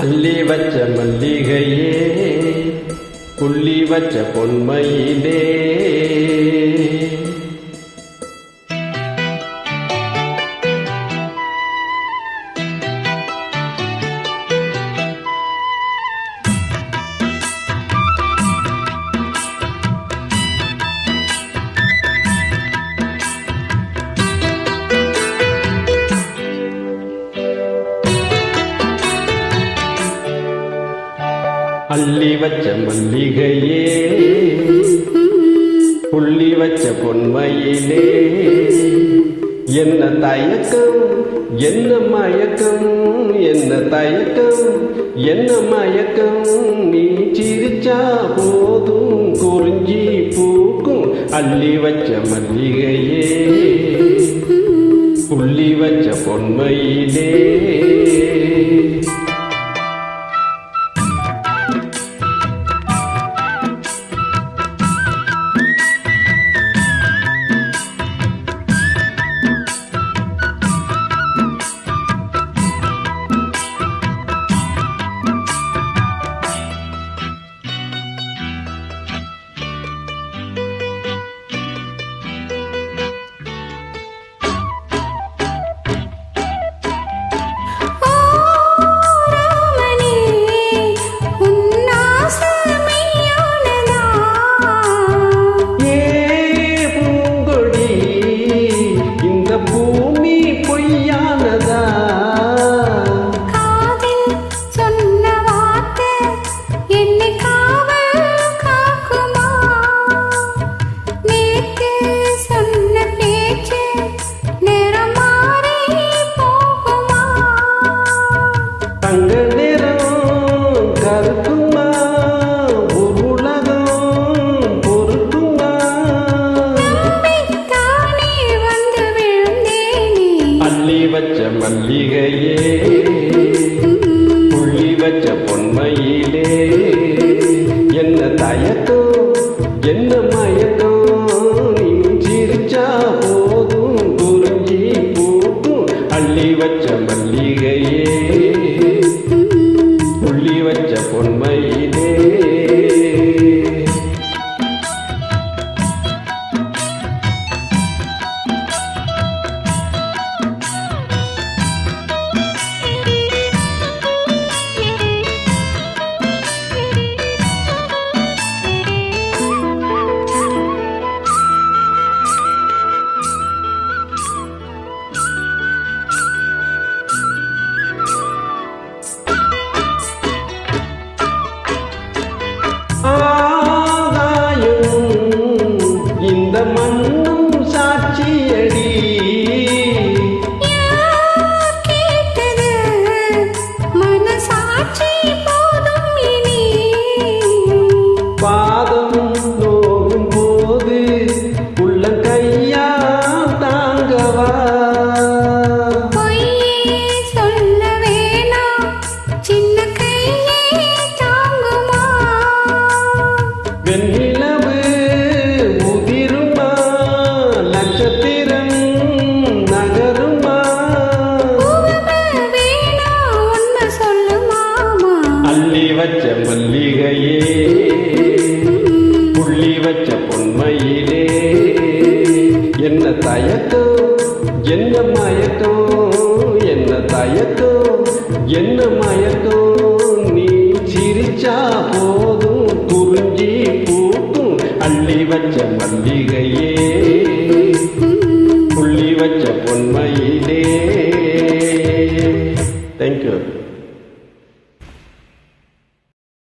அள்ளி வச்ச மல்லிகையே புள்ளி வச்ச பொன்மையிலே அள்ளி வச்ச மல்லிகையே புள்ளி வச்ச பொன்மையிலே என்ன தயக்கம் என்ன மயக்கம் என்ன தயக்கம் என்ன மயக்கம் நீ சிரிச்சா போதும் குறிஞ்சி பூக்கும் அள்ளி வச்ச மல்லிகையே புள்ளி வச்ச பொன்மையிலே வச்ச மல்லிகையே புள்ளி வச்ச பொன்மையிலே என்ன தயக்கம் என்ன மயக்கம் நீ சிரிச்சா போதும் குறிஞ்சி பூக்கும் அள்ளி வச்ச மல்லிகையே புள்ளி வச்ச பொன்மையிலே இந்த மண்ணும் சாட்சியடி கேட்டது மனசாட்சி போதும் இனி பாதம் நோகும் போது உள்ள கையா தாங்கவா பொய்யே சொல்ல வேணாம் சின்ன கையே தாங்குமா வெண்ணிலவு அள்ளி வச்ச மல்லிகையே புள்ளி வச்ச பொன்மையிலே என்ன தயக்கம் என்ன மயக்கம் என்ன தயக்கம் என்ன மயக்கம் நீ சிரிச்சா போதும் குறிஞ்சி பூக்கும் அள்ளி வச்ச மல்லிகையே புள்ளி வச்ச பொன்மையே